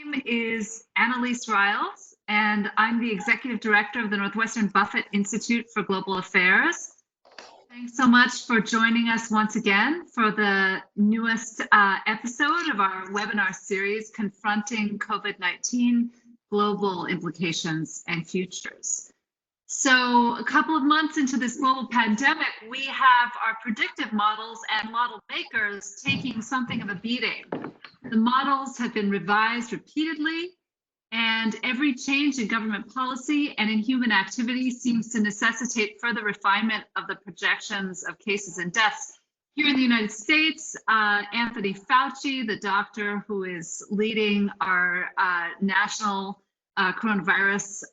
name is Annalise Riles, and I'm the Executive Director of the Northwestern Buffett Institute for Global Affairs. Thanks so much for joining us once again for the newest episode of our webinar series, Confronting COVID-19, Global Implications and Futures. So a couple of months into this global pandemic, we have our predictive models and model makers taking something of a beating. The models have been revised repeatedly, and every change in government policy and in human activity seems to necessitate further refinement of the projections of cases and deaths. Here in the United States, Anthony Fauci, the doctor who is leading our national coronavirus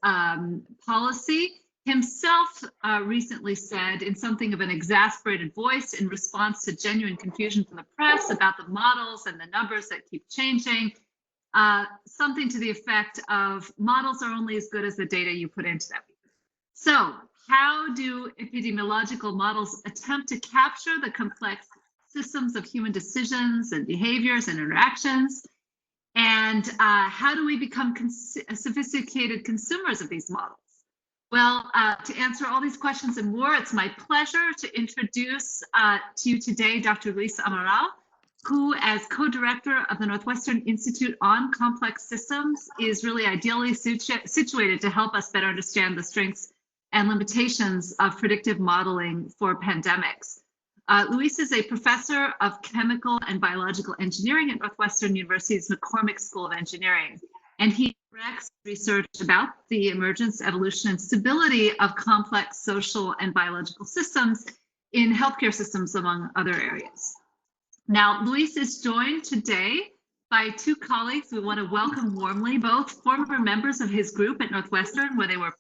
policy, himself recently said in something of an exasperated voice in response to genuine confusion from the press about the models and the numbers that keep changing, something to the effect of models are only as good as the data you put into them. So how do epidemiological models attempt to capture the complex systems of human decisions and behaviors and interactions? And how do we become sophisticated consumers of these models? Well, to answer all these questions and more, it's my pleasure to introduce to you today Dr. Nunes Amaral, who, as co-director of the Northwestern Institute on Complex Systems, is really ideally situated to help us better understand the strengths and limitations of predictive modeling for pandemics. Nunes is a professor of chemical and biological engineering at Northwestern University's McCormick School of Engineering, and he directs research about the emergence, evolution, and stability of complex social and biological systems in healthcare systems, among other areas. Now, Nunes is joined today by two colleagues we want to welcome warmly, both former members of his group at Northwestern, where they were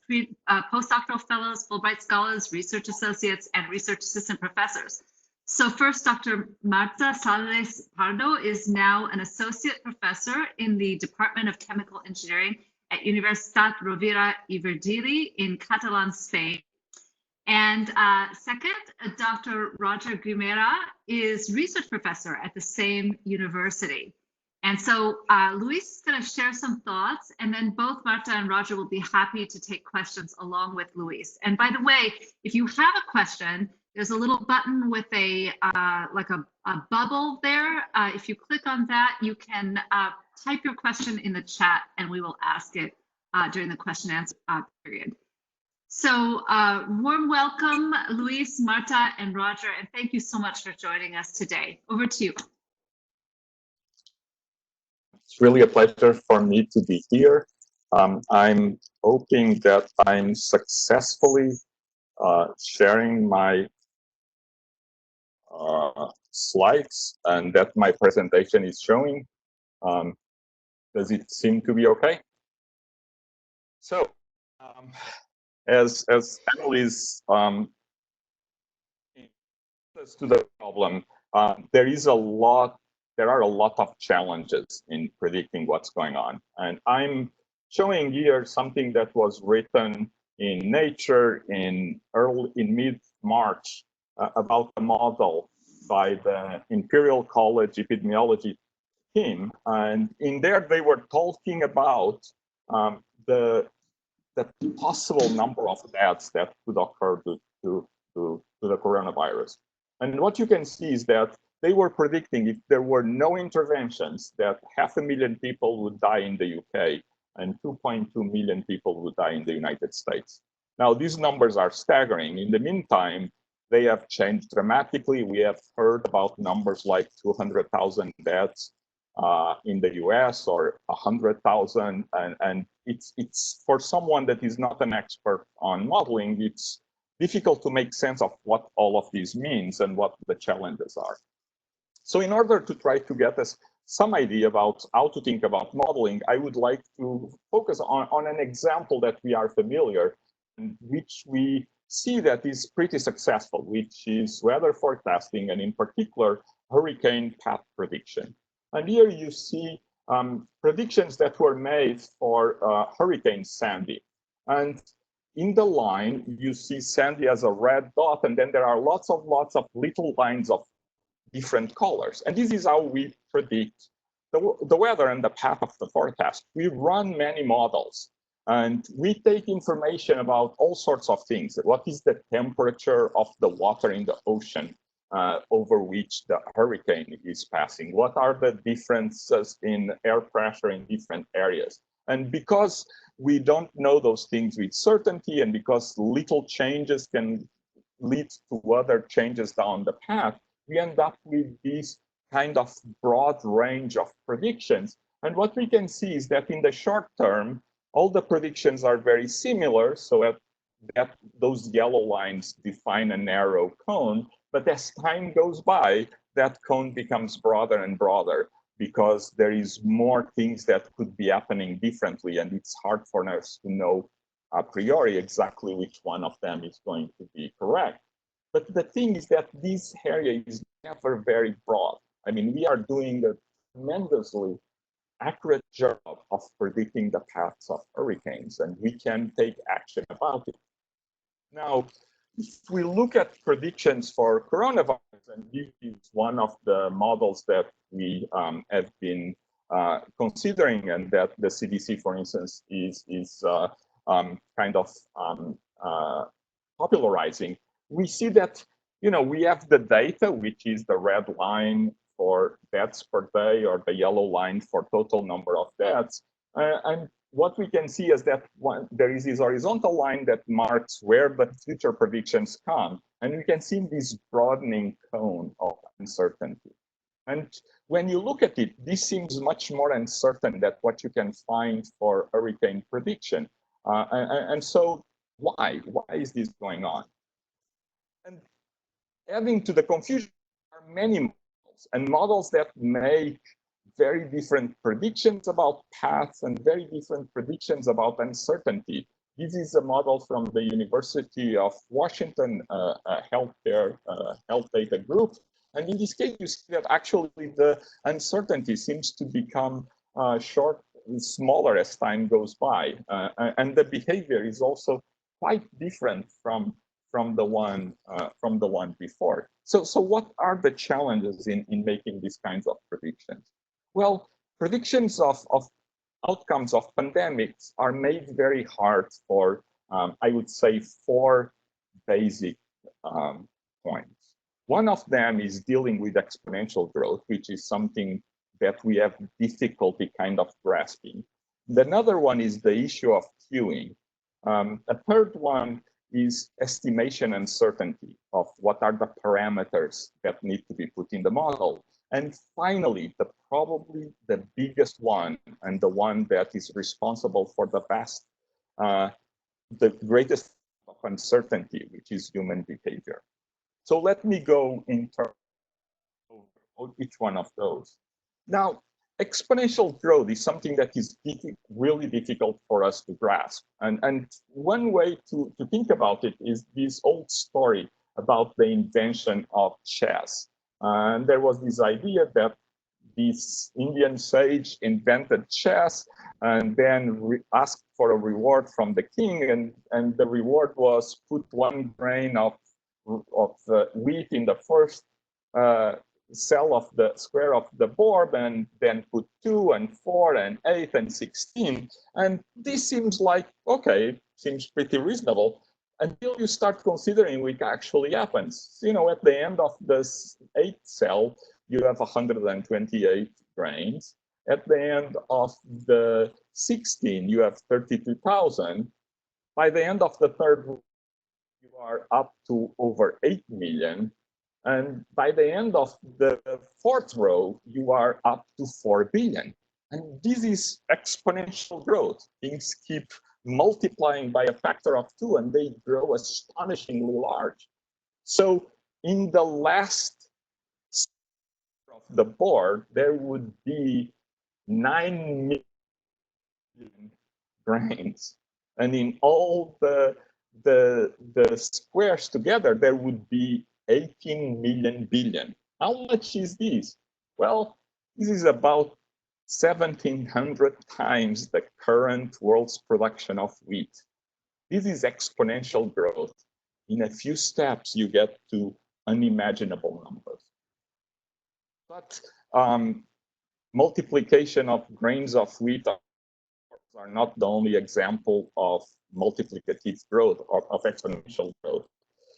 postdoctoral fellows, Fulbright scholars, research associates, and research assistant professors. So first, Dr. Marta Sales-Pardo is now an associate professor in the Department of Chemical Engineering at Universitat Rovira y Virgili in Catalan, Spain. And second, Dr. Roger Guimera is research professor at the same university. And so Nunes is going to share some thoughts, and then both Marta and Roger will be happy to take questions along with Nunes. And by the way, if you have a question, there's a little button with a like a bubble there. If you click on that, you can type your question in the chat, and we will ask it during the question and answer period. So warm welcome, Nunes, Marta, and Roger, and thank you so much for joining us today. Over to you. It's really a pleasure for me to be here. I'm hoping that I'm successfully sharing my slides and that my presentation is showing. Does it seem to be okay? So, as Annalise to the problem, there are a lot of challenges in predicting what's going on, and I'm showing here something that was written in Nature in mid-March about a model by the Imperial College Epidemiology team, and in there they were talking about the possible number of deaths that could occur to the coronavirus. And what you can see is that they were predicting, if there were no interventions, that 500,000 people would die in the UK and 2.2 million people would die in the United States. Now, these numbers are staggering. In the meantime, they have changed dramatically. We have heard about numbers like 200,000 deaths in the US or 100,000, and it's for someone that is not an expert on modeling, it's difficult to make sense of what all of this means and what the challenges are. So in order to try to get us some idea about how to think about modeling, I would like to focus on an example that we are familiar, and which we see that is pretty successful, which is weather forecasting, and in particular, hurricane path prediction. And here you see predictions that were made for Hurricane Sandy. And in the line, you see Sandy as a red dot, and then there are lots of little lines of different colors. And this is how we predict the weather and the path of the forecast. We run many models, and we take information about all sorts of things. What is the temperature of the water in the ocean over which the hurricane is passing? What are the differences in air pressure in different areas? And because we don't know those things with certainty, and because little changes can lead to other changes down the path, we end up with this kind of broad range of predictions. And what we can see is that in the short term, all the predictions are very similar, so that those yellow lines define a narrow cone. But as time goes by, that cone becomes broader and broader, because there is more things that could be happening differently, and it's hard for us to know a priori exactly which one of them is going to be correct. But the thing is that this area is never very broad. I mean, we are doing a tremendously accurate job of predicting the paths of hurricanes, and we can take action about it. Now, if we look at predictions for coronavirus, and this is one of the models that we have been considering, and that the CDC, for instance, is kind of popularizing, we see that, you know, we have the data, which is the red line for deaths per day, or the yellow line for total number of deaths. And what we can see is that there is this horizontal line that marks where the future predictions come. And we can see this broadening cone of uncertainty. And when you look at it, this seems much more uncertain than what you can find for hurricane prediction. And so why is this going on? And adding to the confusion, there are many models, and models that make very different predictions about paths and very different predictions about uncertainty. This is a model from the University of Washington health data group. And in this case, you see that actually the uncertainty seems to become smaller as time goes by. And the behavior is also quite different from the one before. So what are the challenges in making these kinds of predictions? Well, predictions of outcomes of pandemics are made very hard for, I would say, 4 basic points. One of them is dealing with exponential growth, which is something that we have difficulty kind of grasping. Another one is the issue of queuing. A third one is estimation uncertainty of what are the parameters that need to be put in the model. And finally, probably the biggest one, and the one that is responsible for the greatest of uncertainty, which is human behavior. So let me go in terms of each one of those. Now, exponential growth is something that is really difficult for us to grasp. And one way to think about it is this old story about the invention of chess. And there was this idea that this Indian sage invented chess and then asked for a reward from the king. And the reward was put 1 grain of wheat in the first cell of the square of the board, and then put 2 and 4 and 8 and 16. And this seems like, okay, seems pretty reasonable, until you start considering what actually happens. You know, at the end of this 8th cell, you have 128 grains. At the end of the 16, you have 32,000. By the end of the 3rd, you are up to over 8 million. And by the end of the 4th row, you are up to 4 billion. And this is exponential growth. Things keep multiplying by a factor of 2, and they grow astonishingly large. So in the last of the board, there would be 9 million grains. And in all the squares together, there would be 18 million billion. How much is this? Well, this is about 1,700 times the current world's production of wheat. This is exponential growth. In a few steps, you get to unimaginable numbers. But multiplication of grains of wheat are not the only example of multiplicative growth, of exponential growth.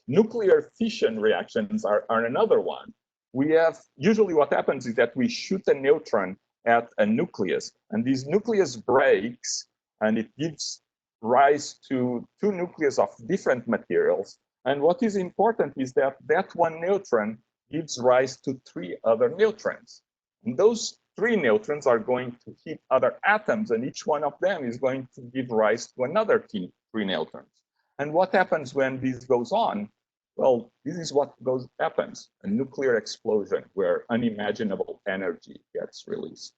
Nuclear fission reactions are another one. We have, usually what happens is that we shoot a neutron at a nucleus, and this nucleus breaks, and it gives rise to two nucleus of different materials. And what is important is that that one neutron gives rise to three other neutrons. And those three neutrons are going to hit other atoms, and each one of them is going to give rise to another three neutrons. And what happens when this goes on? Well, this is what happens, a nuclear explosion where unimaginable energy gets released.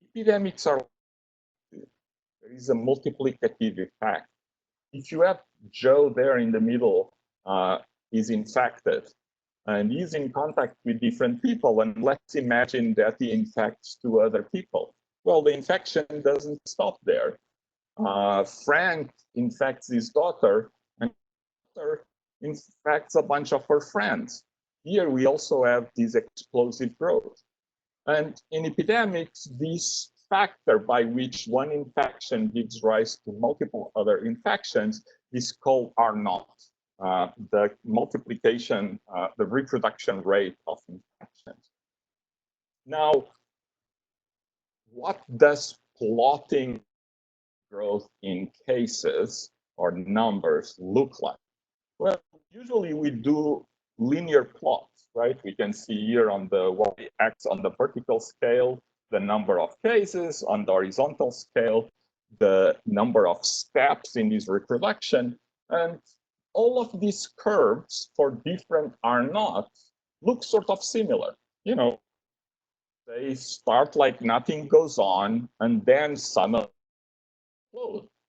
Epidemics are, there is a multiplicative effect. If you have Joe there in the middle, is infected, and he's in contact with different people, and let's imagine that he infects two other people. Well, the infection doesn't stop there. Frank infects his daughter, and daughter infects a bunch of her friends. Here we also have this explosive growth. And in epidemics, this factor by which one infection gives rise to multiple other infections is called R0. The multiplication, the reproduction rate of infections. Now, what does plotting growth in cases or numbers look like? Well, usually we do linear plots, right? We can see here on the y-axis on the vertical scale, the number of cases, on the horizontal scale, the number of steps in this reproduction, and all of these curves for different R0 look sort of similar. You know, they start like nothing goes on, and then suddenly,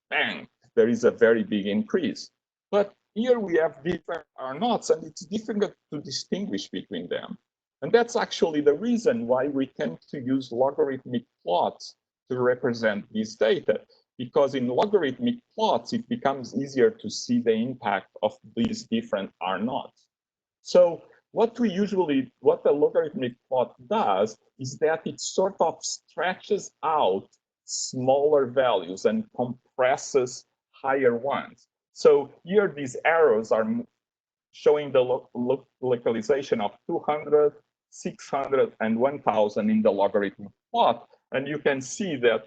bang, there is a very big increase. But here we have different R0s, and it's difficult to distinguish between them. And that's actually the reason why we tend to use logarithmic plots to represent this data. Because in logarithmic plots, it becomes easier to see the impact of these different R0s. So what the logarithmic plot does is that it sort of stretches out smaller values and compresses higher ones. So here these arrows are showing the localization of 200, 600, and 1000 in the logarithmic plot. And you can see that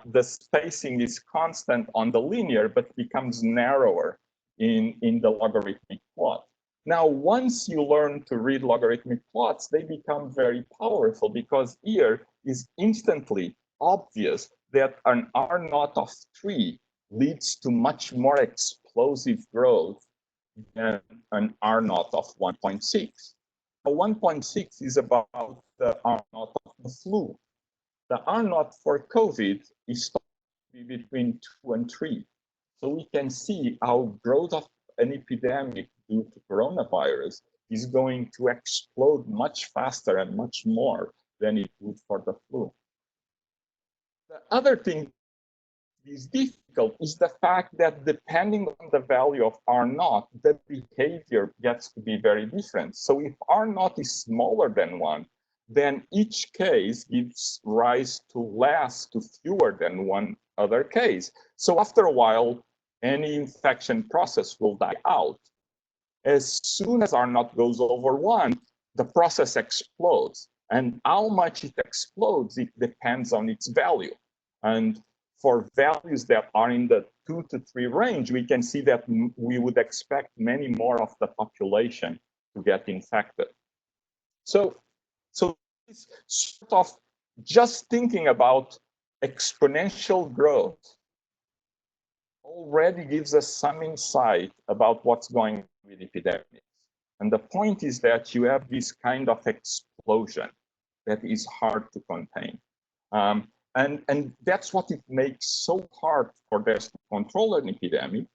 the spacing is constant on the linear, but becomes narrower in the logarithmic plot. Now, once you learn to read logarithmic plots, they become very powerful because here is instantly obvious that an R0 of 3 leads to much more explosive growth than an R0 of 1.6. 1.6 is about the R0 of the flu. The R0 for COVID is thought to be between 2 and 3. So we can see how growth of an epidemic due to coronavirus is going to explode much faster and much more than it would for the flu. The other thing that is difficult is the fact that depending on the value of R0, the behavior gets to be very different. So if R0 is smaller than 1, then each case gives rise to fewer than one other case. So after a while, any infection process will die out. As soon as R0 goes over 1, the process explodes. And how much it explodes, it depends on its value. And for values that are in the 2 to 3 range, we can see that we would expect many more of the population to get infected. So it's sort of just thinking about exponential growth already gives us some insight about what's going on with epidemics. And the point is that you have this kind of explosion that is hard to contain. And that's what it makes so hard for us to control an epidemic,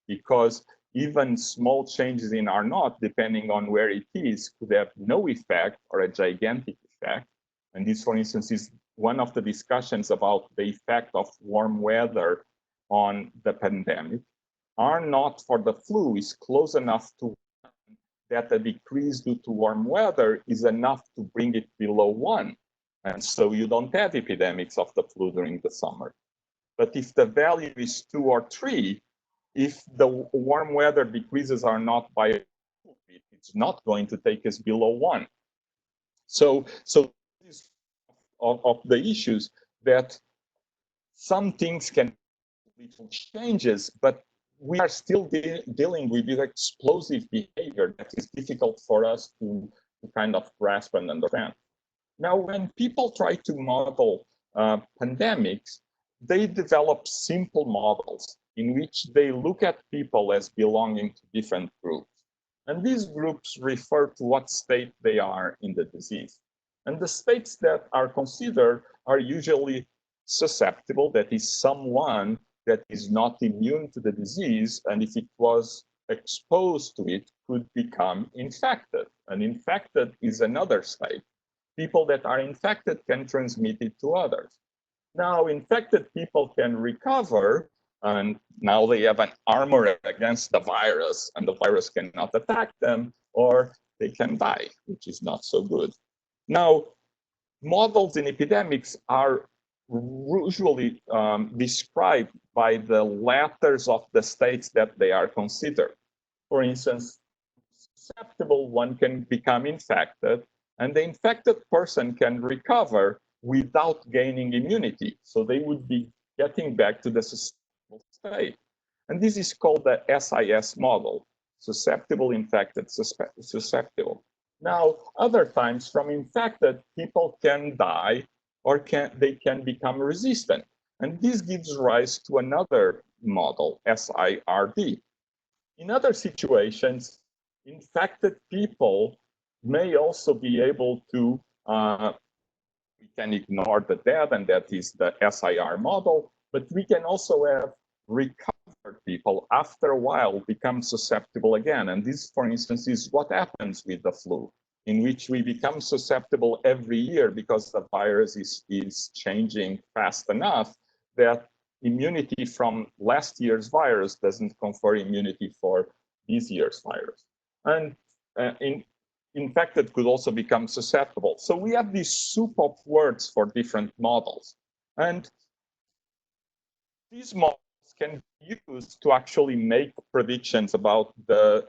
because even small changes in R0, depending on where it is, could have no effect or a gigantic effect. And this, for instance, is one of the discussions about the effect of warm weather on the pandemic. R0 for the flu is close enough to that a decrease due to warm weather is enough to bring it below 1. And so you don't have epidemics of the flu during the summer. But if the value is 2 or 3, if the warm weather decreases are not by, it's not going to take us below 1. So this is of the issues that some things can little changes, but we are still dealing with this explosive behavior that is difficult for us to kind of grasp and understand. Now, when people try to model pandemics, they develop simple models in which they look at people as belonging to different groups. And these groups refer to what state they are in the disease. And the states that are considered are usually susceptible, that is someone that is not immune to the disease, and if it was exposed to it, could become infected. And infected is another state. People that are infected can transmit it to others. Now, infected people can recover, and now they have an armor against the virus, and the virus cannot attack them, or they can die, which is not so good. Now, models in epidemics are usually described by the letters of the states that they are considered. For instance, susceptible one can become infected, and the infected person can recover without gaining immunity. So they would be getting back to the susceptible state. And this is called the SIS model, susceptible, infected, susceptible. Now, other times from infected, people can die or they can become resistant. And this gives rise to another model, SIRD. In other situations, infected people may also be able to, we can ignore the dead, and that is the SIR model, but we can also have recovered people after a while become susceptible again. And this, for instance, is what happens with the flu, in which we become susceptible every year because the virus is changing fast enough that immunity from last year's virus doesn't confer immunity for this year's virus. And infected could also become susceptible. So we have this soup of words for different models. And these models can be used to actually make predictions about the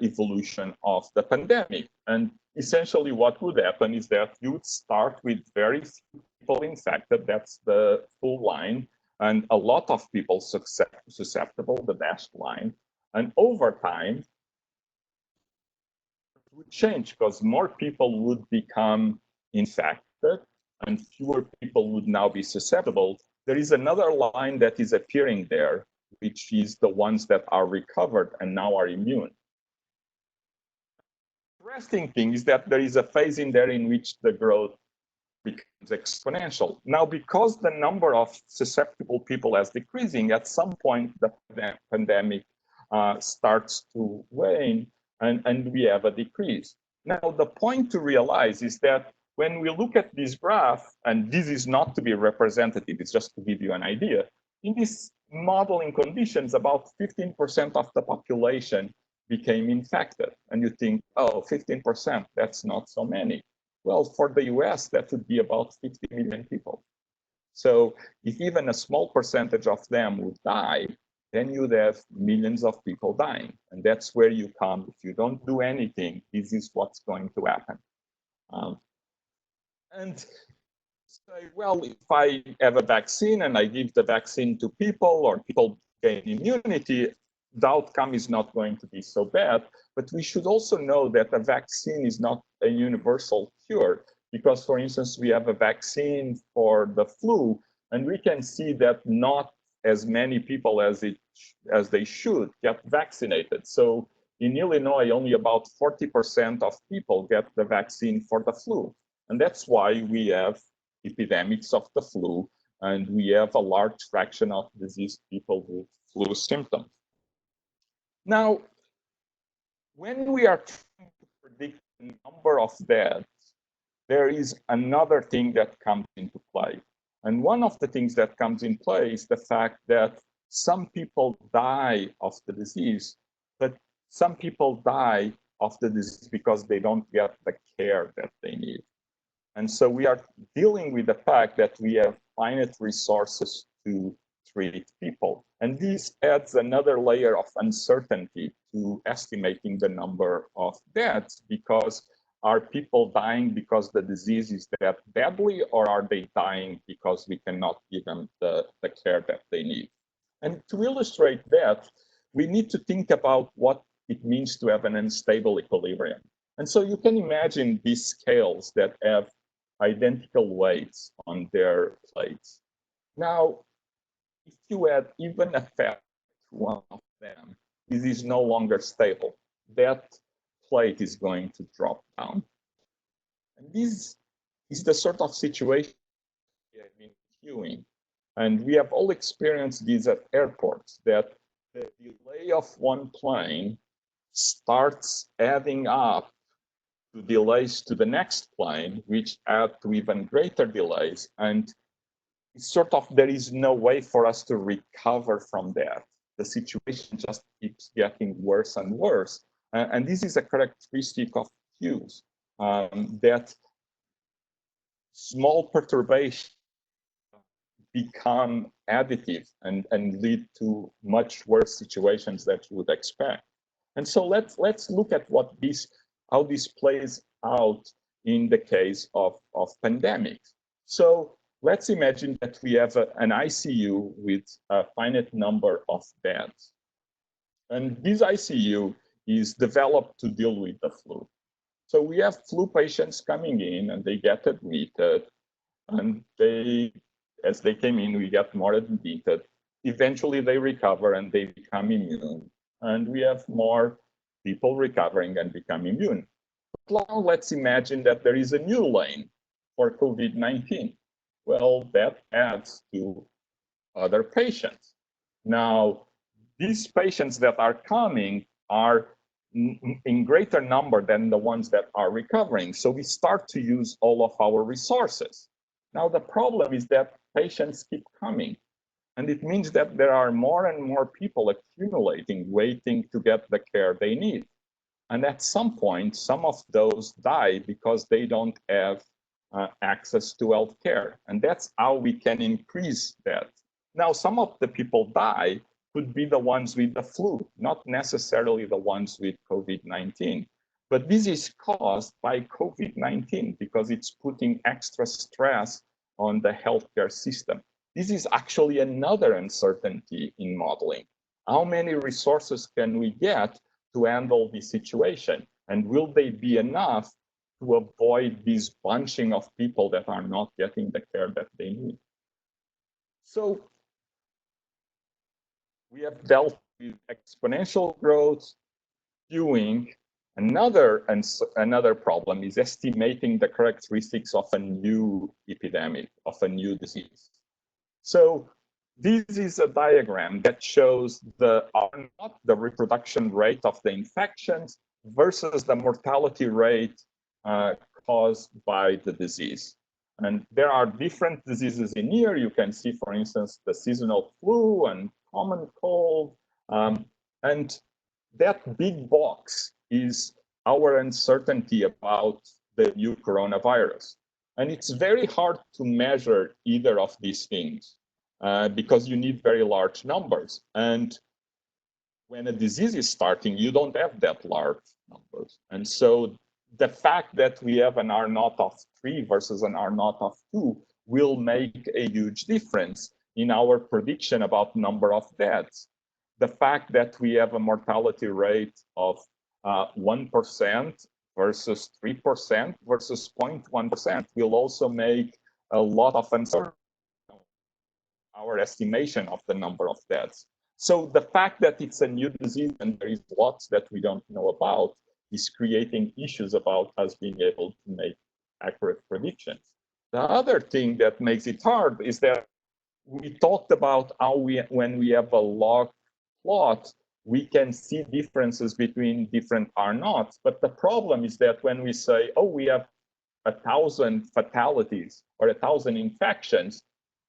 evolution of the pandemic. And essentially what would happen is that you would start with very few people infected, that's the full line, and a lot of people susceptible, the dashed line. And over time, it would change because more people would become infected and fewer people would now be susceptible. There is another line that is appearing there, which is the ones that are recovered and now are immune. The interesting thing is that there is a phase in there in which the growth becomes exponential. Now, because the number of susceptible people is decreasing, at some point the pandemic starts to wane and we have a decrease. Now, the point to realize is that when we look at this graph, and this is not to be representative, it's just to give you an idea, in these modeling conditions, about 15% of the population became infected. And you think, oh, 15%, that's not so many. Well, for the US, that would be about 50 million people. So if even a small percentage of them would die, then you'd have millions of people dying. And that's where you come. If you don't do anything, this is what's going to happen. And say, well, if I have a vaccine and I give the vaccine to people or people gain immunity, the outcome is not going to be so bad. But we should also know that a vaccine is not a universal cure because, for instance, we have a vaccine for the flu, and we can see that not as many people as they should get vaccinated. So in Illinois, only about 40% of people get the vaccine for the flu. And that's why we have epidemics of the flu, and we have a large fraction of diseased people with flu symptoms. Now, when we are trying to predict the number of deaths, there is another thing that comes into play. And one of the things that comes in play is the fact that some people die of the disease, but some people die of the disease because they don't get the care that they need. And so we are dealing with the fact that we have finite resources to treat people. And this adds another layer of uncertainty to estimating the number of deaths, because are people dying because the disease is that badly, or are they dying because we cannot give them the care that they need? And to illustrate that, we need to think about what it means to have an unstable equilibrium. And so you can imagine these scales that have identical weights on their plates. Now, if you add even a factor to one of them, this is no longer stable. That plate is going to drop down. And this is the sort of situation we have been viewing. And we have all experienced this at airports, that the delay of one plane starts adding up to delays to the next plane, which add to even greater delays. And it's sort of, there is no way for us to recover from that. The situation just keeps getting worse and worse. And this is a characteristic of queues, that small perturbations become additive and lead to much worse situations that you would expect. And so let's look at how this plays out in the case of pandemics. So let's imagine that we have an ICU with a finite number of beds. And this ICU is developed to deal with the flu. So we have flu patients coming in and they get admitted, and as they came in, we get more admitted. Eventually they recover and they become immune. And we have more people recovering and become immune. But now let's imagine that there is a new lane for COVID-19. Well, that adds to other patients. Now, these patients that are coming are in greater number than the ones that are recovering. So we start to use all of our resources. Now, the problem is that patients keep coming. And it means that there are more and more people accumulating, waiting to get the care they need. And at some point, some of those die because they don't have access to health care. And that's how we can increase that. Now, some of the people die could be the ones with the flu, not necessarily the ones with COVID-19. But this is caused by COVID-19 because it's putting extra stress on the healthcare system. This is actually another uncertainty in modeling. How many resources can we get to handle this situation? And will they be enough to avoid this bunching of people that are not getting the care that they need? So we have dealt with exponential growth, queuing. Another problem is estimating the characteristics of a new epidemic, of a new disease. So this is a diagram that shows the R0, the reproduction rate of the infections, versus the mortality rate caused by the disease. And there are different diseases in here. You can see, for instance, the seasonal flu and common cold. And that big box is our uncertainty about the new coronavirus. And it's very hard to measure either of these things because you need very large numbers. And when a disease is starting, you don't have that large numbers. And so the fact that we have an R0 of 3 versus an R0 of 2 will make a huge difference in our prediction about number of deaths. The fact that we have a mortality rate of 1% versus 3% versus 0.1% will also make a lot of uncertainty in our estimation of the number of deaths. So the fact that it's a new disease and there is lots that we don't know about is creating issues about us being able to make accurate predictions. The other thing that makes it hard is that we talked about how when we have a log plot, we can see differences between different R0s. But the problem is that when we say, oh, we have 1,000 fatalities or 1,000 infections,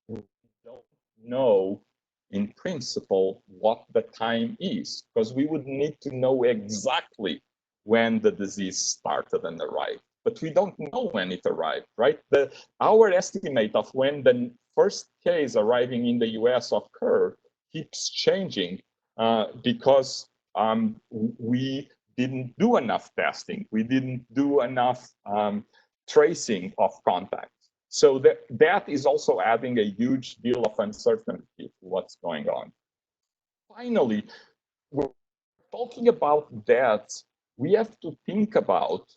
we don't know in principle what the time is, because we would need to know exactly when the disease started and arrived. but we don't know when it arrived, right? Our estimate of when the first case arriving in the US occurred keeps changing because we didn't do enough testing. We didn't do enough tracing of contacts. So that is also adding a huge deal of uncertainty to what's going on. Finally, we're talking about deaths. We have to think about,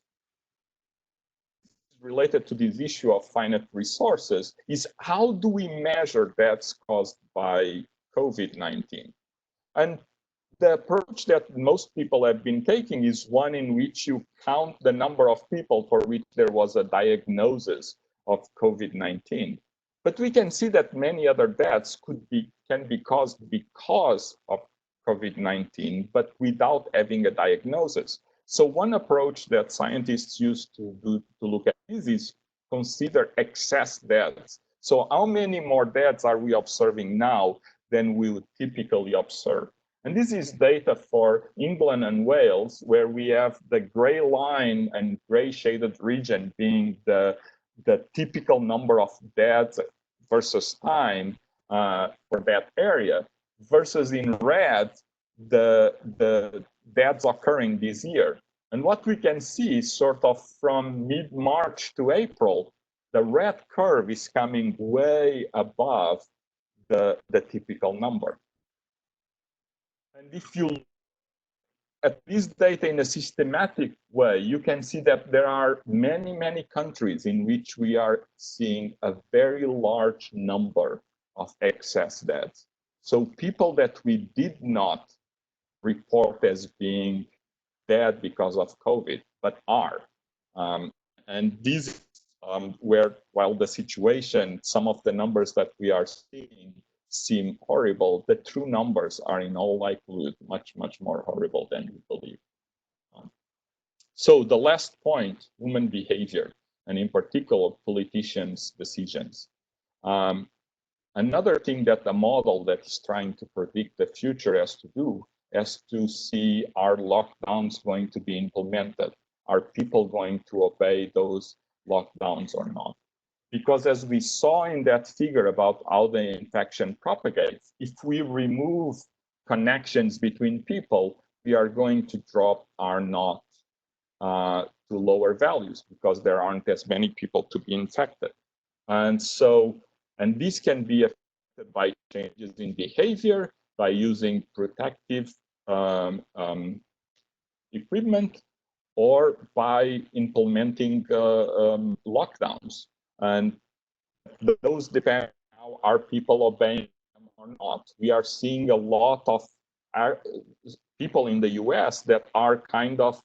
related to this issue of finite resources, is how do we measure deaths caused by COVID-19? And the approach that most people have been taking is one in which you count the number of people for which there was a diagnosis of COVID-19. But we can see that many other deaths can be caused because of COVID-19, but without having a diagnosis. So one approach that scientists use to look at this is consider excess deaths. So how many more deaths are we observing now than we would typically observe? And this is data for England and Wales, where we have the gray line and gray shaded region being the typical number of deaths versus time for that area, versus in red, the deaths occurring this year. And what we can see is sort of from mid-March to April, the red curve is coming way above the typical number. And if you look at this data in a systematic way, you can see that there are many, many countries in which we are seeing a very large number of excess deaths. So people that we did not report as being dead because of COVID, but are. And these where, while the situation, some of the numbers that we are seeing seem horrible, the true numbers are in all likelihood much, much more horrible than we believe. So the last point, human behavior, and in particular, politicians' decisions. Another thing that the model that is trying to predict the future has to do is to see, are lockdowns going to be implemented? Are people going to obey those lockdowns or not? Because as we saw in that figure about how the infection propagates, if we remove connections between people, we are going to drop R naught to lower values because there aren't as many people to be infected. And so, and this can be affected by changes in behavior, by using protective equipment, or by implementing lockdowns. And those depend on how are people obeying them or not. We are seeing a lot of people in the US that are kind of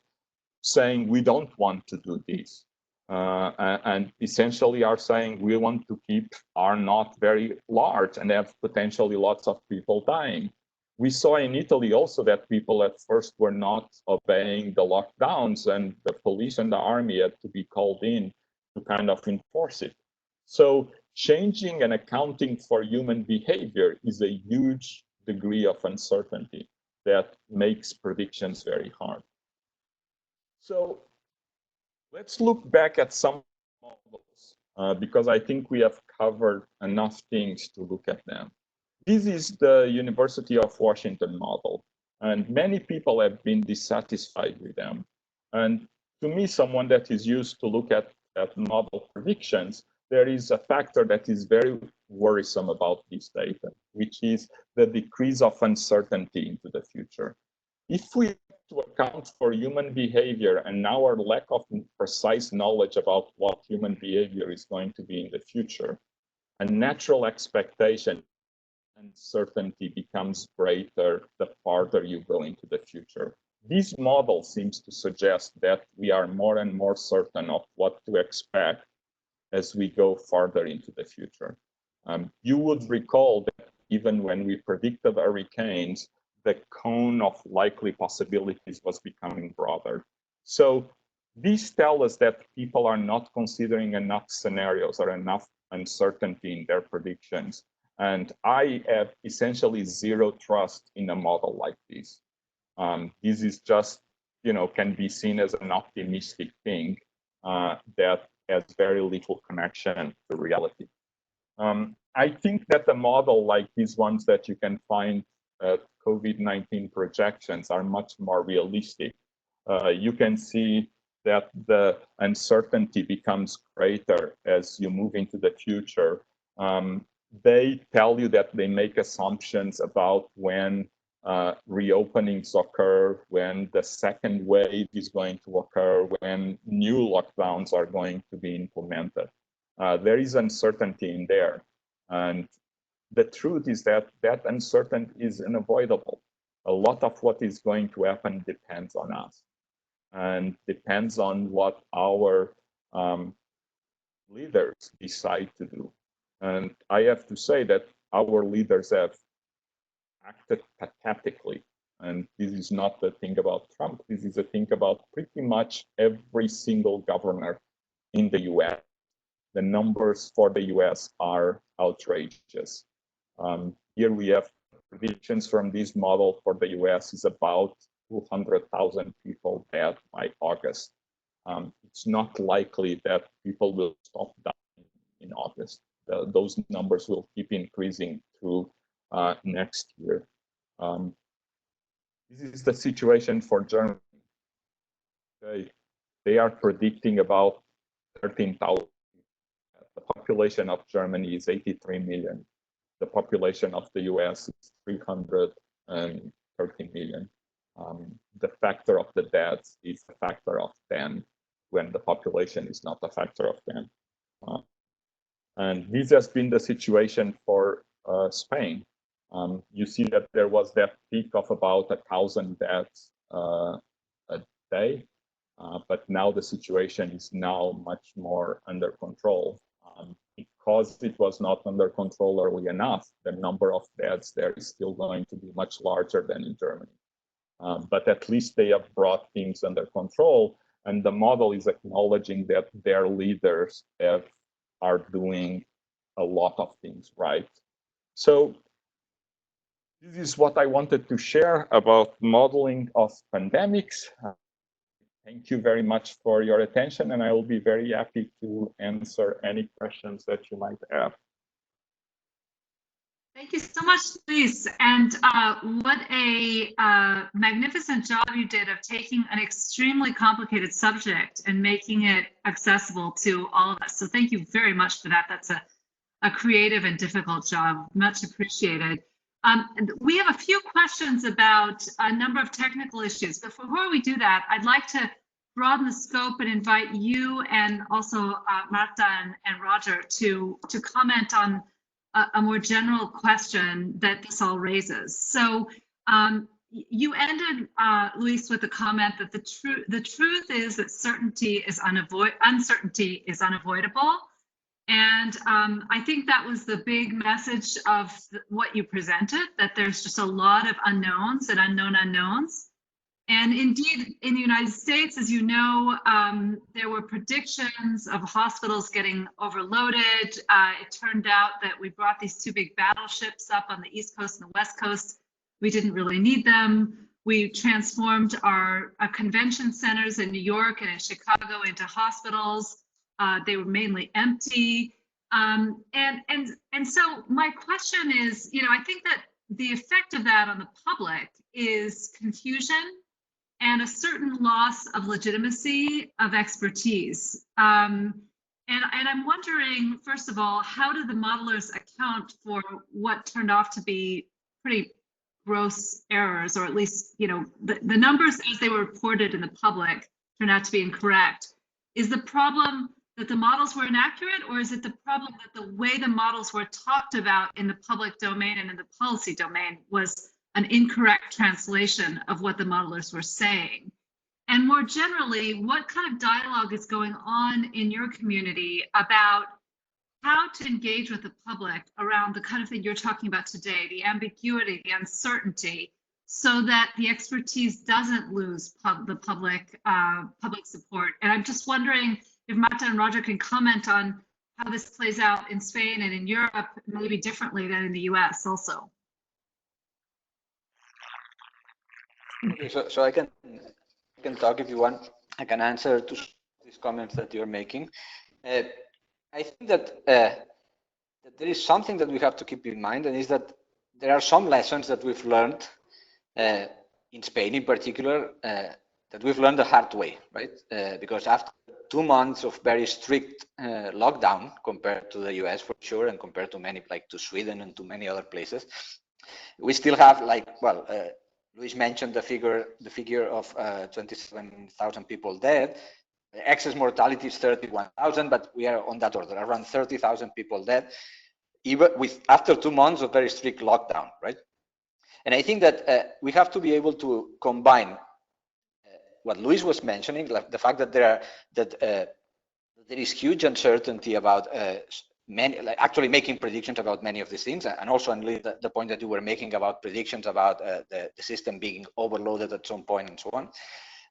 saying we don't want to do this. And essentially are saying we want to keep R naught very large and have potentially lots of people dying. We saw in Italy also that people at first were not obeying the lockdowns, and the police and the army had to be called in to kind of enforce it. So changing and accounting for human behavior is a huge degree of uncertainty that makes predictions very hard. So let's look back at some models, because I think we have covered enough things to look at them. This is the University of Washington model, and many people have been dissatisfied with them. And to me, someone that is used to look at model predictions, there is a factor that is very worrisome about this data, which is the decrease of uncertainty into the future. If we have to account for human behavior and now our lack of precise knowledge about what human behavior is going to be in the future, a natural expectation uncertainty becomes greater the farther you go into the future. This model seems to suggest that we are more and more certain of what to expect as we go farther into the future. You would recall that even when we predicted hurricanes, the cone of likely possibilities was becoming broader. So these tell us that people are not considering enough scenarios or enough uncertainty in their predictions. And I have essentially zero trust in a model like this. This is just, can be seen as an optimistic thing. that has very little connection to reality. I think that a model like these ones that you can find at COVID-19 projections are much more realistic. You can see that the uncertainty becomes greater as you move into the future. They tell you that they make assumptions about when reopenings occur, when the second wave is going to occur, when new lockdowns are going to be implemented. There is uncertainty in there. And the truth is that that uncertainty is unavoidable. A lot of what is going to happen depends on us and depends on what our leaders decide to do. And I have to say that our leaders have acted pathetically. And this is not the thing about Trump. This is a thing about pretty much every single governor in the US. The numbers for the US are outrageous. Here we have predictions from this model for the US is about 200,000 people dead by August. It's not likely that people will stop dying in August. Those numbers will keep increasing through next year. This is the situation for Germany. They are predicting about 13,000. The population of Germany is 83 million. The population of the US is 330 million. The factor of the deaths is a factor of 10 when the population is not a factor of 10. And this has been the situation for Spain. You see that there was that peak of about 1,000 deaths a day, but now the situation is now much more under control. Because it was not under control early enough, the number of deaths there is still going to be much larger than in Germany. But at least they have brought things under control, and the model is acknowledging that their leaders are doing a lot of things right. So this is what I wanted to share about modeling of pandemics. Thank you very much for your attention, and I will be very happy to answer any questions that you might have. Thank you so much, Luis. And what a magnificent job you did of taking an extremely complicated subject and making it accessible to all of us. So thank you very much for that. That's a creative and difficult job. Much appreciated. We have a few questions about a number of technical issues. But before we do that, I'd like to broaden the scope and invite you and also Marta and Roger to comment on a more general question that this all raises. So you ended, Luis, with the comment that the truth is that uncertainty is unavoidable. And I think that was the big message of what you presented, that there's just a lot of unknowns and unknown unknowns. And indeed, in the United States, as you know, there were predictions of hospitals getting overloaded. It turned out that we brought these two big battleships up on the East Coast and the West Coast. We didn't really need them. We transformed our convention centers in New York and in Chicago into hospitals. They were mainly empty. And so my question is, I think that the effect of that on the public is confusion and a certain loss of legitimacy of expertise. And I'm wondering, first of all, how do the modelers account for what turned out to be pretty gross errors, or at least, the numbers as they were reported in the public turned out to be incorrect? Is the problem that the models were inaccurate, or is it the problem that the way the models were talked about in the public domain and in the policy domain was an incorrect translation of what the modelers were saying? And more generally, what kind of dialogue is going on in your community about how to engage with the public around the kind of thing you're talking about today, the ambiguity, the uncertainty, so that the expertise doesn't lose the public support? And I'm just wondering if Marta and Roger can comment on how this plays out in Spain and in Europe, maybe differently than in the US also. Okay, so I can talk if you want. I can answer to these comments that you're making. I think that, that there is something that we have to keep in mind, and is that there are some lessons that we've learned in Spain in particular, that we've learned the hard way, right? Because after 2 months of very strict lockdown compared to the US for sure, and compared to many, like to Sweden and to many other places, we still have like, well, Luis mentioned the figure of 27,000 people dead. The excess mortality is 31,000, but we are on that order, around 30,000 people dead, even with after 2 months of very strict lockdown, right? And I think that we have to be able to combine what Luis was mentioning, like the fact that there is huge uncertainty about many, like actually making predictions about many of these things, and also the point that you were making about predictions about the system being overloaded at some point and so on,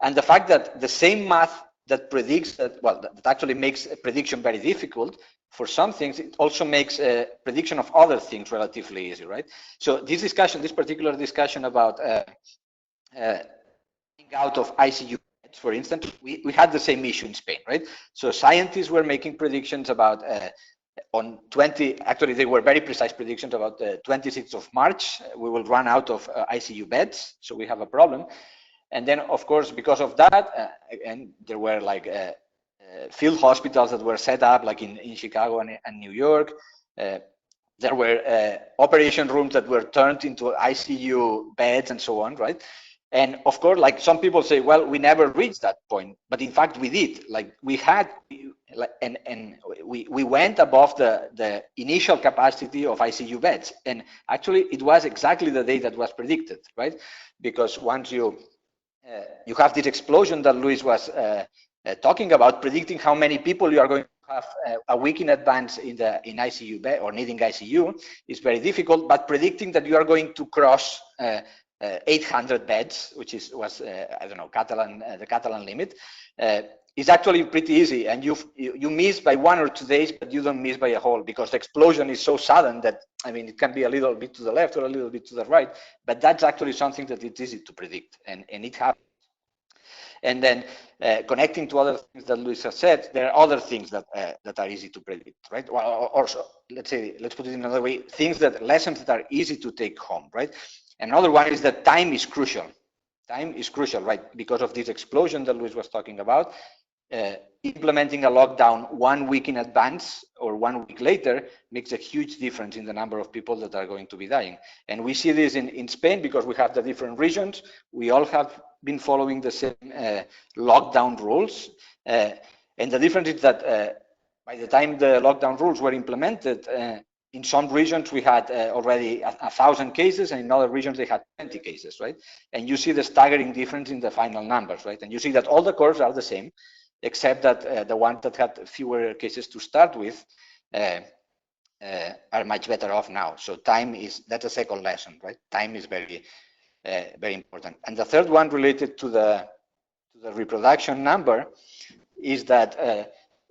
and the fact that the same math that predicts that, well, that actually makes a prediction very difficult for some things, it also makes a prediction of other things relatively easy, right? So this discussion, this particular discussion about out of ICU beds, for instance, we had the same issue in Spain, right? So scientists were making predictions about on 20, actually they were very precise predictions about the 26th of March, we will run out of ICU beds, so we have a problem. And then, of course, because of that, and there were like field hospitals that were set up, like in Chicago and New York. There were operation rooms that were turned into ICU beds and so on, right? And of course, like some people say, well, we never reached that point, but in fact we did. Like we had, and we went above the initial capacity of ICU beds, and actually it was exactly the day that was predicted, right? Because once you have this explosion that Luis was talking about, predicting how many people you are going to have a week in advance in ICU bed or needing ICU is very difficult. But predicting that you are going to cross 800 beds, which was I don't know, the Catalan limit, is actually pretty easy. And you miss by 1 or 2 days, but you don't miss by a whole, because the explosion is so sudden that, I mean, it can be a little bit to the left or a little bit to the right, but that's actually something that it's easy to predict, and it happens. And then connecting to other things that Luis has said, there are other things that are easy to predict, right? Well, also, let's put it in another way, lessons that are easy to take home, right? Another one is that time is crucial. Time is crucial, right? Because of this explosion that Luis was talking about, implementing a lockdown 1 week in advance or 1 week later makes a huge difference in the number of people that are going to be dying. And we see this in Spain because we have the different regions. We all have been following the same lockdown rules. And the difference is that by the time the lockdown rules were implemented, in some regions we had already 1,000 cases, and in other regions they had 20 cases, right? And you see the staggering difference in the final numbers, right? And you see that all the curves are the same, except that the ones that had fewer cases to start with are much better off now. So that's a second lesson, right? Time is very, very important. And the third one related to the reproduction number is that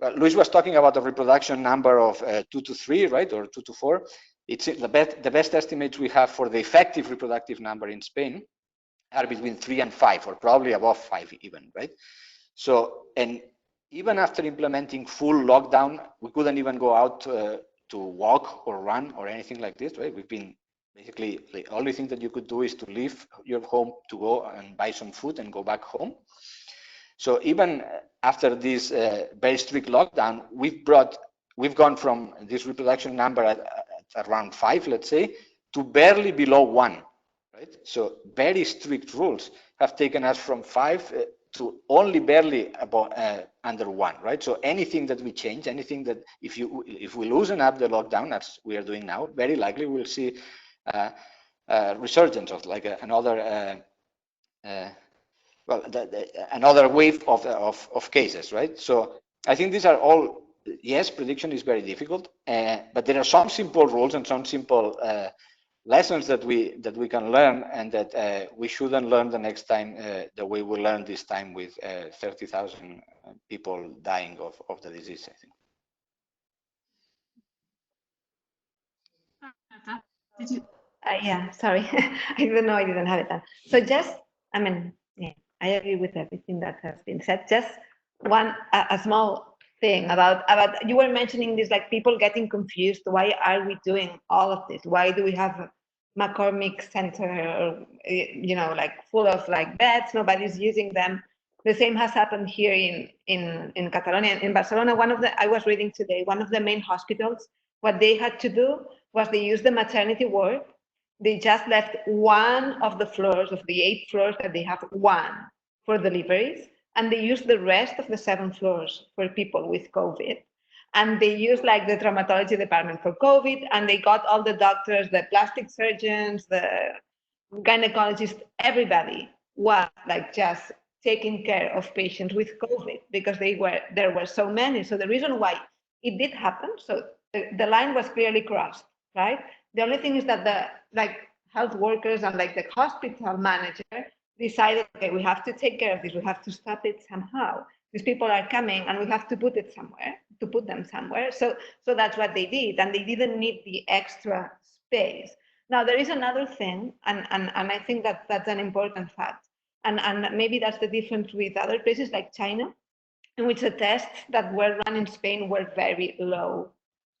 well, Luis was talking about the reproduction number of 2 to 3, right, or 2 to 4. It's the best estimates we have for the effective reproductive number in Spain are between 3 and 5, or probably above 5 even, right? So, and even after implementing full lockdown, we couldn't even go out to walk or run or anything like this, right? We've been basically, the only thing that you could do is to leave your home to go and buy some food and go back home. So even after this very strict lockdown, we've gone from this reproduction number at around 5, let's say, to barely below 1, right? So very strict rules have taken us from 5 to only barely about under 1, right? So anything that we change, anything that if we loosen up the lockdown, as we are doing now, very likely we'll see a resurgence of like another another wave of cases, right? So I think these are all, yes, prediction is very difficult, but there are some simple rules and some simple lessons that we can learn, and that we shouldn't learn the next time the way we learned this time with 30,000 people dying of the disease, I think. Did you? Yeah, sorry, I didn't know I didn't have it done. So just, I mean, yeah, I agree with everything that has been said. Just a small thing about you were mentioning this, like people getting confused. Why are we doing all of this? Why do we have McCormick Center, like full of like beds? Nobody's using them. The same has happened here in Catalonia, in Barcelona. I was reading today, one of the main hospitals, what they had to do was they used the maternity ward. They just left one of the floors, of the 8 floors that they have, one for deliveries, and they used the rest of the 7 floors for people with COVID. And they used like the traumatology department for COVID, and they got all the doctors, the plastic surgeons, the gynecologists, everybody was like just taking care of patients with COVID because there were so many. So the reason why it did happen, so the line was clearly crossed, right? The only thing is that the health workers and like the hospital manager decided, okay, we have to take care of this. We have to stop it somehow. These people are coming and we have to put them somewhere. So that's what they did. And they didn't need the extra space. Now, there is another thing, and I think that that's an important fact. And maybe that's the difference with other places like China, in which the tests that were run in Spain were very low.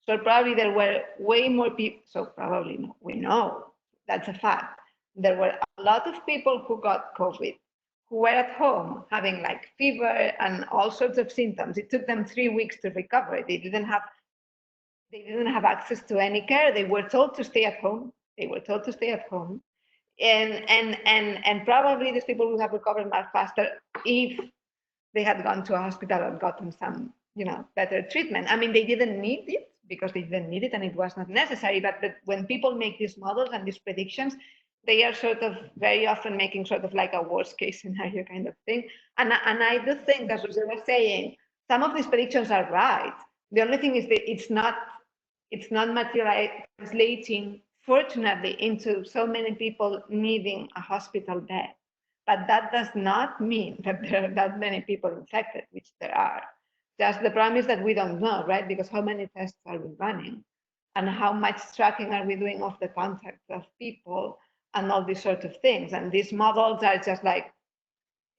So probably there were way more people. So probably no, we know that's a fact. There were a lot of people who got COVID, who were at home having like fever and all sorts of symptoms. It took them 3 weeks to recover. They didn't have access to any care. They were told to stay at home. And probably these people would have recovered much faster if they had gone to a hospital and gotten some, better treatment. I mean, they didn't need it because they didn't need it and it was not necessary. But when people make these models and these predictions, they are sort of very often making sort of like a worst case scenario kind of thing. And I do think, as Roger was saying, some of these predictions are right. The only thing is that it's not translating, fortunately, into so many people needing a hospital bed. But that does not mean that there are that many people infected, which there are. Just the problem is that we don't know, right? Because how many tests are we running? And how much tracking are we doing of the contacts of people and all these sorts of things? And these models are just like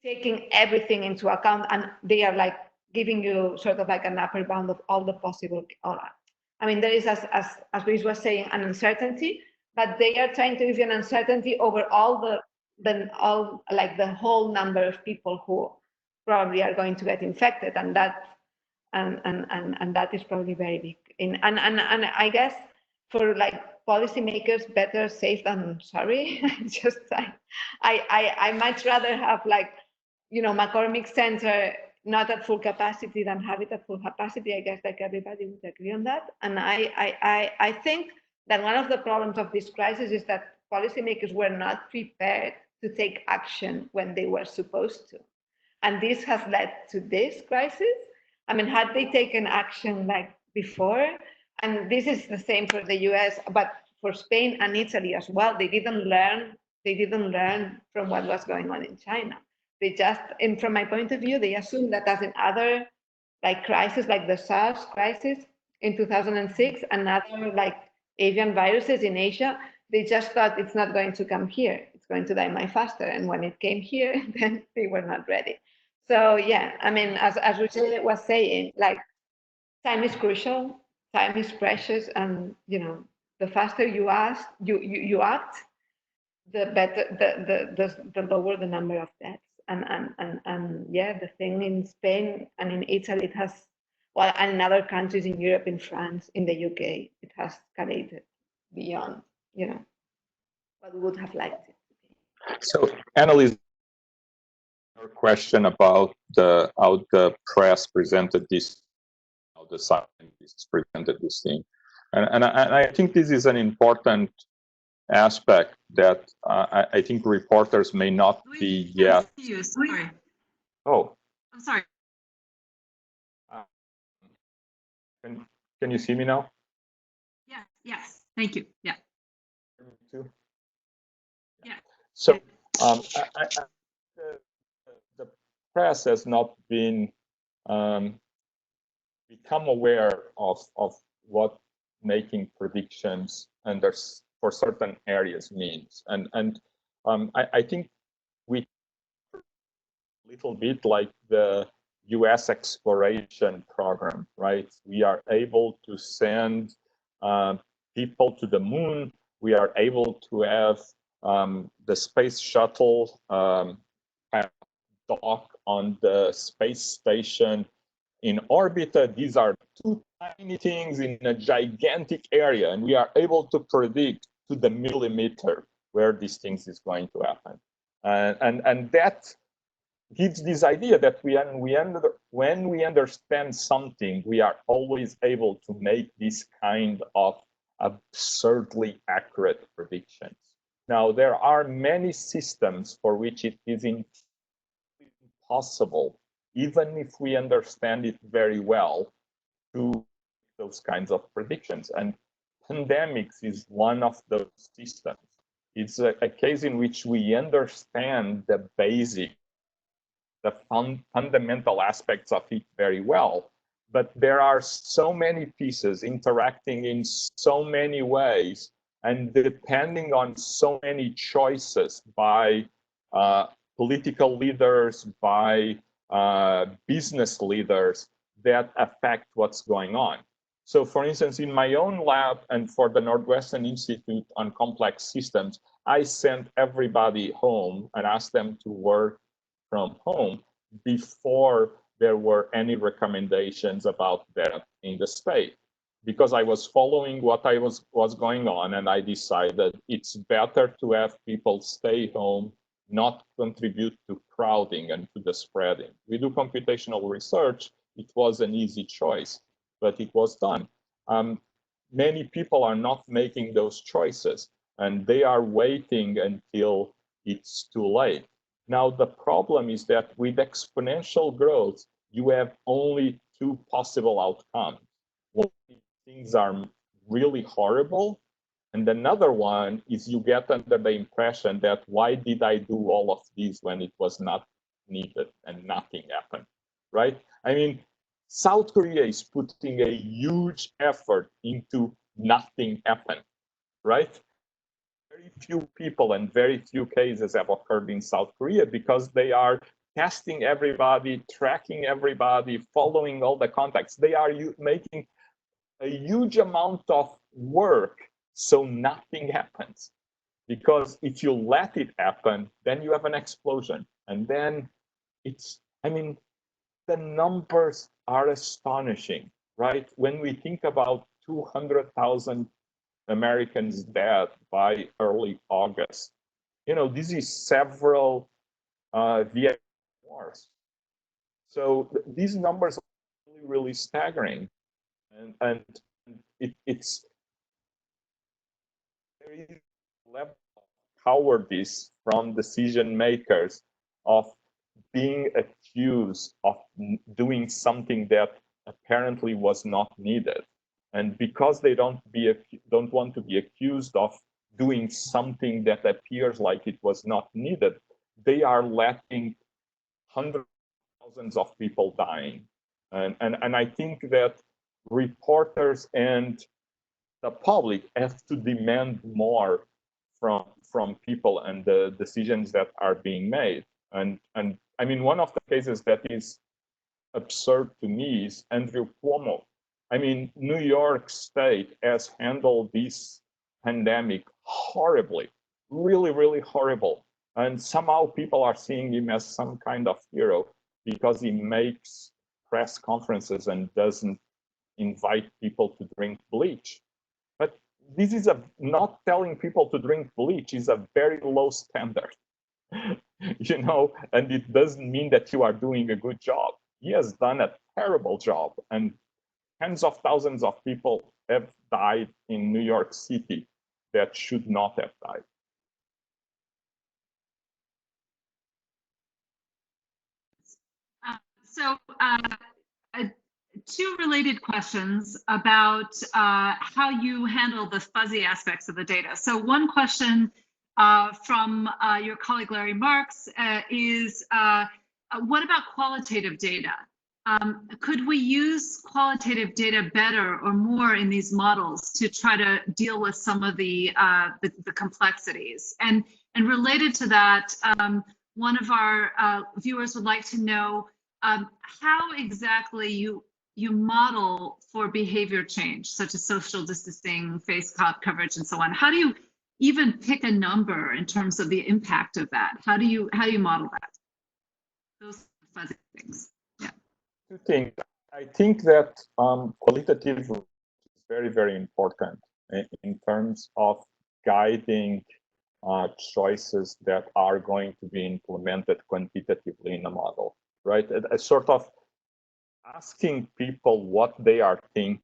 taking everything into account, and they are like giving you sort of like an upper bound of all the possible. I mean, there is, as Luis was saying, an uncertainty, but they are trying to give you an uncertainty over the whole number of people who probably are going to get infected, and that is probably very big. And I guess for like policymakers, better safe than sorry. I much rather have like, McCormick Center not at full capacity than have it at full capacity. I guess like everybody would agree on that. And I think that one of the problems of this crisis is that policymakers were not prepared to take action when they were supposed to. And this has led to this crisis. I mean, had they taken action like before, and this is the same for the US, but for Spain and Italy as well, they didn't learn from what was going on in China. They just, and from my point of view, they assumed that as in other like crises, like the SARS crisis in 2006 and other like avian viruses in Asia, they just thought it's not going to come here. It's going to die much faster. And when it came here, then they were not ready. So yeah, I mean, as Roger was saying, like time is crucial, time is precious, and the faster you act, the better, the lower the number of deaths. And yeah, the thing in Spain and in Italy, it has, well, and in other countries in Europe, in France, in the UK, it has escalated beyond, what we would have liked it to be. So, Annalise, your question about how the press presented this, how the scientists presented this thing, and I think this is an important aspect that I think reporters may not be yet. Sorry. Oh, I'm sorry. Can you see me now? Yes. Thank you. Yeah. Yeah. So the press has not been become aware of what making predictions for certain areas means, and I think we a little bit like the US exploration program, right? We are able to send people to the moon. We are able to have the space shuttle dock on the space station in orbit. These are two tiny things in a gigantic area, and we are able to predict to the millimeter where these things is going to happen. And that gives this idea that when we understand something, we are always able to make this kind of absurdly accurate predictions. Now, there are many systems for which it is impossible, even if we understand it very well, to make those kinds of predictions. And pandemics is one of those systems. It's a case in which we understand the basic, the fundamental aspects of it very well, but there are so many pieces interacting in so many ways and depending on so many choices by political leaders, by business leaders that affect what's going on. So for instance, in my own lab and for the Northwestern Institute on Complex Systems, I sent everybody home and asked them to work from home before there were any recommendations about that in the state, because I was following what was going on, and I decided it's better to have people stay home, not contribute to crowding and to the spreading. We do computational research. It was an easy choice, but it was done. Many people are not making those choices, and they are waiting until it's too late. Now, the problem is that with exponential growth, you have only two possible outcomes. One, things are really horrible, and another one is you get under the impression that why did I do all of this when it was not needed and nothing happened, right? I mean, South Korea is putting a huge effort into nothing happened, right? Very few people and very few cases have occurred in South Korea because they are testing everybody, tracking everybody, following all the contacts. They are making a huge amount of work so nothing happens. Because if you let it happen, then you have an explosion. And then it's, I mean, the numbers are astonishing, right? When we think about 200,000 Americans dead by early August, you know, this is several Vietnam wars. So these numbers are really, really staggering. And it's, there is a level of cowardice from decision makers of being accused of doing something that apparently was not needed. And because they don't want to be accused of doing something that appears like it was not needed, they are letting hundreds of thousands of people dying. And I think that reporters and the public have to demand more from people and the decisions that are being made. And I mean, one of the cases that is absurd to me is Andrew Cuomo. I mean, New York State has handled this pandemic horribly, really, really horrible. And somehow people are seeing him as some kind of hero because he makes press conferences and doesn't invite people to drink bleach. But this is not telling people to drink bleach is a very low standard, you know, and it doesn't mean that you are doing a good job. He has done a terrible job, and tens of thousands of people have died in New York City that should not have died. Two related questions about how you handle the fuzzy aspects of the data. So one question from your colleague Larry Marks is, what about qualitative data? Could we use qualitative data better or more in these models to try to deal with some of the complexities? And related to that, one of our viewers would like to know how exactly you model for behavior change, such as social distancing, face coverage, and so on. How do you even pick a number in terms of the impact of that? How do you model that? Those fuzzy things. Yeah. Two things. I think that qualitative is very, very important in terms of guiding choices that are going to be implemented quantitatively in a model, right? A sort of asking people what they are thinking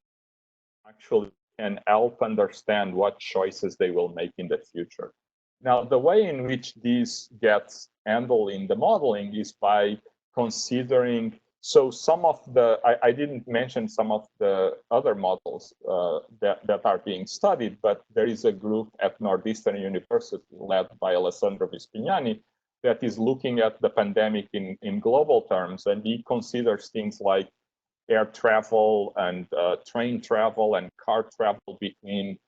actually can help understand what choices they will make in the future. Now, the way in which this gets handled in the modeling is by considering, so some of the, I didn't mention some of the other models that are being studied, but there is a group at Northwestern University led by Alessandro Vispignani that is looking at the pandemic in global terms, and he considers things like air travel and train travel and car travel between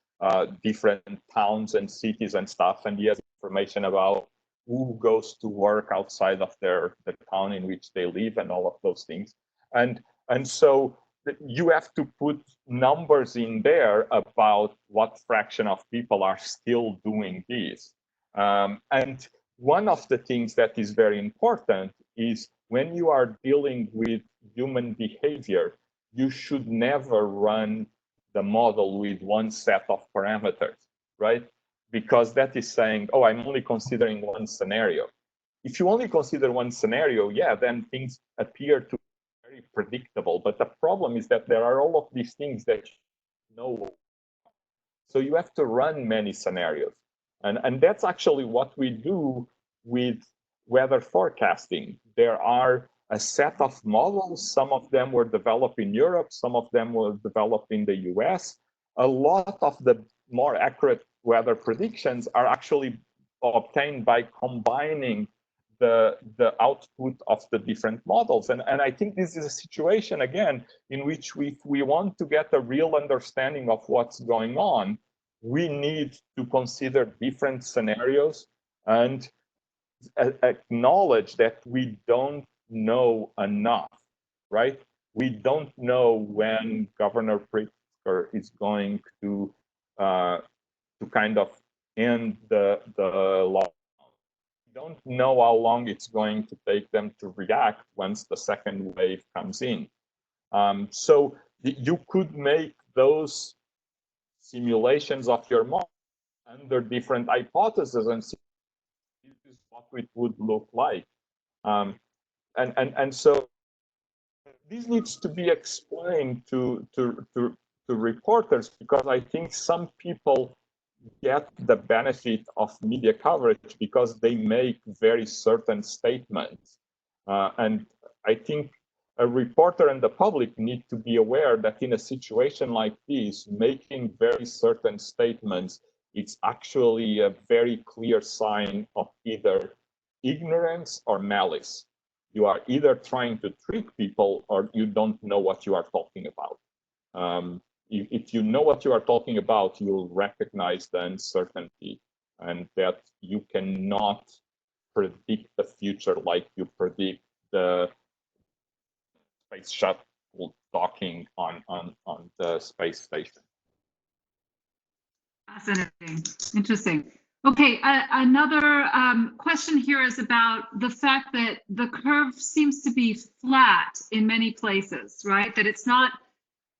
different towns and cities and stuff. And he has information about who goes to work outside of the town in which they live and all of those things. And so you have to put numbers in there about what fraction of people are still doing this. And one of the things that is very important is when you are dealing with human behavior, you should never run the model with one set of parameters, right? Because that is saying, oh, I'm only considering one scenario. If you only consider one scenario, yeah, then things appear to be very predictable. But the problem is that there are all of these things that you know. So you have to run many scenarios. And that's actually what we do with weather forecasting. There are a set of models. Some of them were developed in Europe. Some of them were developed in the US. A lot of the more accurate weather predictions are actually obtained by combining the output of the different models. And I think this is a situation, again, in which we want to get a real understanding of what's going on, we need to consider different scenarios and acknowledge that we don't know enough, right? We don't know when Governor Pritzker is going to kind of end the lockdown. We don't know how long it's going to take them to react once the second wave comes in. So you could make those simulations of your model under different hypotheses and see this is what it would look like. And so this needs to be explained to reporters, because I think some people get the benefit of media coverage because they make very certain statements. And I think a reporter and the public need to be aware that in a situation like this, making very certain statements, it's actually a very clear sign of either ignorance or malice. You are either trying to trick people or you don't know what you are talking about. If you know what you are talking about, you'll recognize the uncertainty and that you cannot predict the future like you predict the space shuttle docking on the space station. Fascinating, interesting. Okay, another question here is about the fact that the curve seems to be flat in many places, right? That it's not,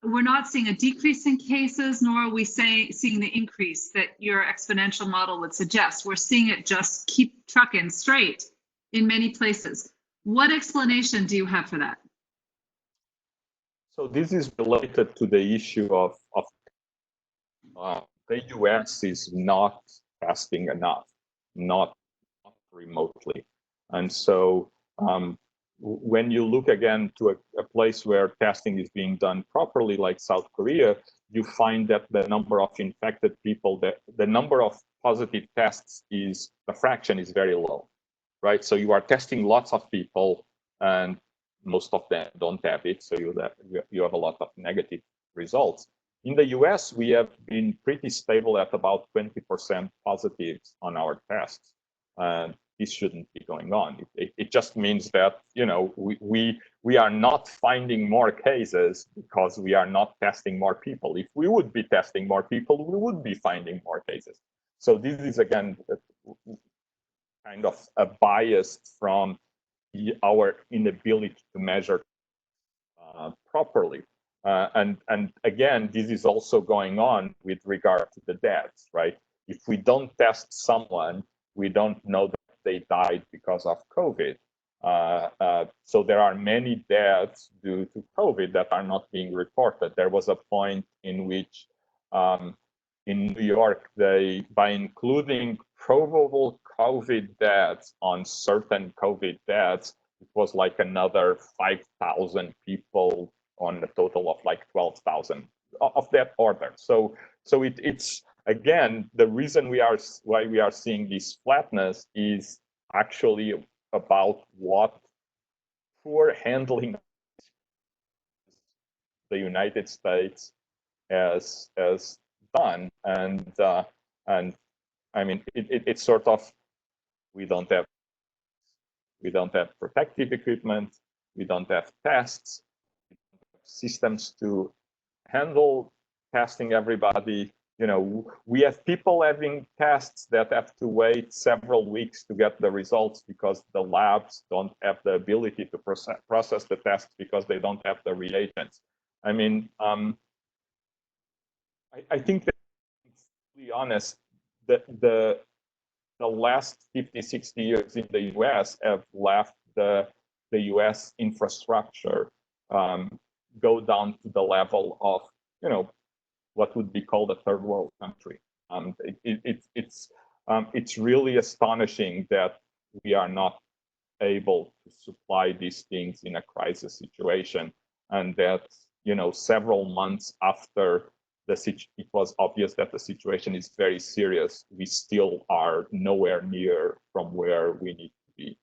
we're not seeing a decrease in cases, nor are we seeing the increase that your exponential model would suggest. We're seeing it just keep trucking straight in many places. What explanation do you have for that? So this is related to the issue of the US is not testing enough, not remotely. And so when you look again to a place where testing is being done properly, like South Korea, you find that the number of infected people, the number of positive tests is, the fraction is very low, right? So you are testing lots of people and most of them don't have it. So you have a lot of negative results. In the US, we have been pretty stable at about 20% positives on our tests. this shouldn't be going on. It just means that, you know, we are not finding more cases because we are not testing more people. If we would be testing more people, we would be finding more cases. So this is, again, kind of a bias from our inability to measure properly. And again, this is also going on with regard to the deaths, right? If we don't test someone, we don't know that they died because of COVID. So there are many deaths due to COVID that are not being reported. There was a point in which in New York, by including probable COVID deaths on certain COVID deaths, it was like another 5,000 people on a total of like 12,000 of that order. So it's, again, the reason why we are seeing this flatness is actually about what poor handling the United States has done, and I mean it's sort of, we don't have protective equipment, we don't have tests, systems to handle testing everybody. You know, we have people having tests that have to wait several weeks to get the results because the labs don't have the ability to process the tests because they don't have the reagents. I mean, I think that, to be honest, the last 50, 60 years in the US have left the US infrastructure go down to the level of, you know, what would be called a third world country. It's really astonishing that we are not able to supply these things in a crisis situation, and that, you know, several months after it was obvious that the situation is very serious, we still are nowhere near from where we need to be.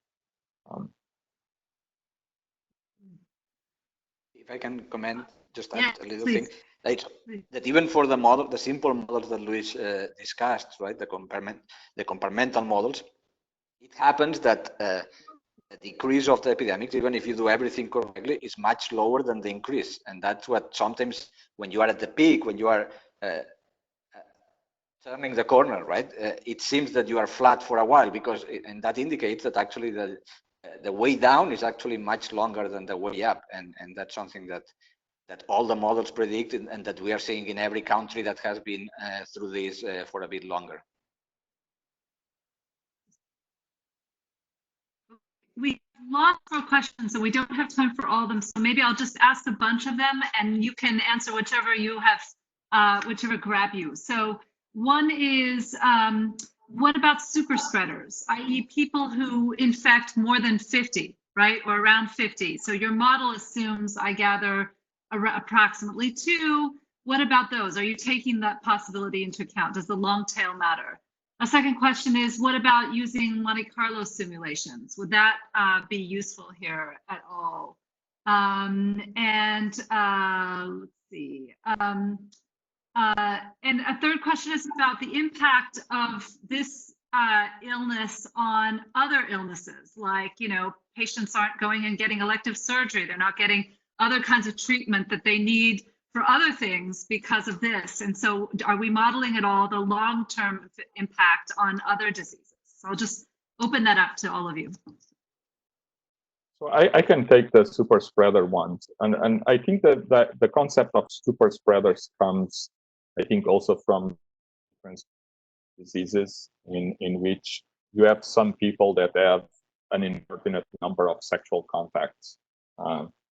If I can comment, just Yeah, add a little please. thing, like that even for the model, the simple models that Luis discussed, right, the compartmental models, it happens that the decrease of the epidemics, even if you do everything correctly, is much lower than the increase. And that's what sometimes, when you are at the peak, when you are turning the corner, right, it seems that you are flat for a while, because and that indicates that actually the way down is actually much longer than the way up. And that's something that all the models predict, and that we are seeing in every country that has been through this for a bit longer. We have lots more questions, so we don't have time for all of them. So maybe I'll just ask a bunch of them, and you can answer whichever you have, whichever grab you. So one is, what about super spreaders, i.e. people who infect more than 50, right, or around 50? So your model assumes, I gather, approximately 2. What about those? Are you taking that possibility into account? Does the long tail matter? A second question is, what about using Monte Carlo simulations? Would that be useful here at all? Let's see. And a third question is about the impact of this illness on other illnesses, like, you know, patients aren't going and getting elective surgery. They're not getting other kinds of treatment that they need for other things because of this. And so are we modeling at all the long-term impact on other diseases? So I'll just open that up to all of you. So I can take the super spreader ones. And I think that the concept of super spreaders comes, I think, also from different diseases in which you have some people that have an inordinate number of sexual contacts,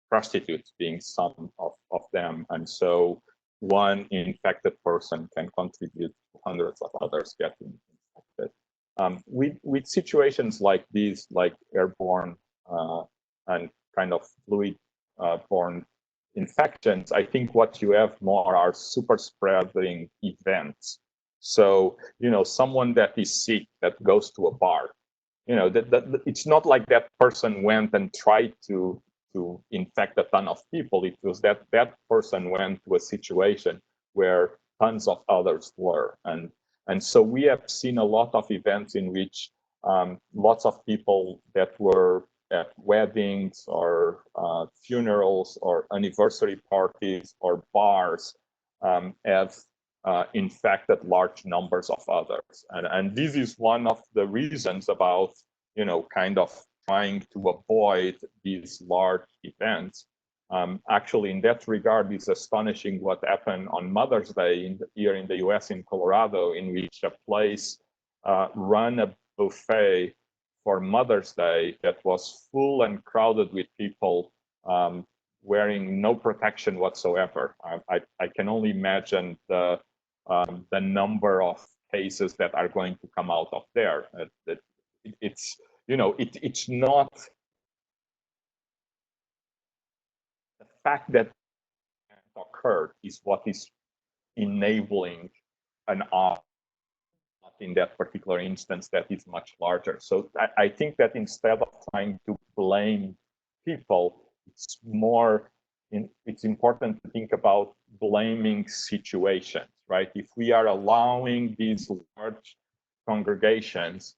prostitutes being some of them. And so one infected person can contribute to hundreds of others getting infected. With situations like these, like airborne and kind of fluid-borne infections, I think what you have more are super spreading events. So, you know, someone that is sick that goes to a bar, you know, it's not like that person went and tried to infect a ton of people. It was that person went to a situation where tons of others were. And so we have seen a lot of events in which lots of people that were at weddings or funerals or anniversary parties or bars have infected large numbers of others. And this is one of the reasons about, kind of trying to avoid these large events. Actually, in that regard, it's astonishing what happened on Mother's Day here in the US in Colorado, in which a place ran a buffet for Mother's Day that was full and crowded with people wearing no protection whatsoever. I can only imagine the number of cases that are going to come out of there. It's not the fact that it occurred is what is enabling an off in that particular instance that is much larger. So I think that instead of trying to blame people, it's important to think about blaming situations, right? If we are allowing these large congregations,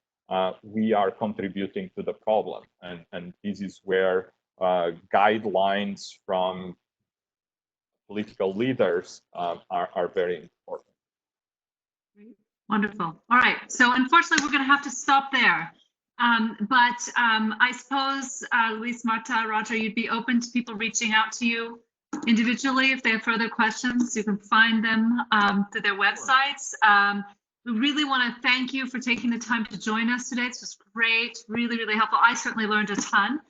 we are contributing to the problem. And this is where guidelines from political leaders are very important. Wonderful. All right. So unfortunately, we're going to have to stop there. But I suppose, Luis, Marta, Roger, you'd be open to people reaching out to you individually if they have further questions. You can find them through their websites. We really want to thank you for taking the time to join us today. This was great, really, really helpful. I certainly learned a ton.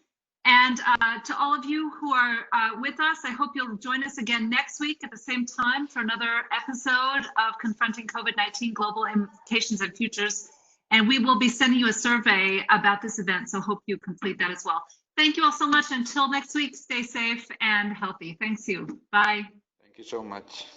And to all of you who are with us, I hope you'll join us again next week at the same time for another episode of Confronting COVID-19 Global Implications and Futures. And we will be sending you a survey about this event, so hope you complete that as well. Thank you all so much. Until next week, stay safe and healthy. Thanks you. Bye. Thank you so much.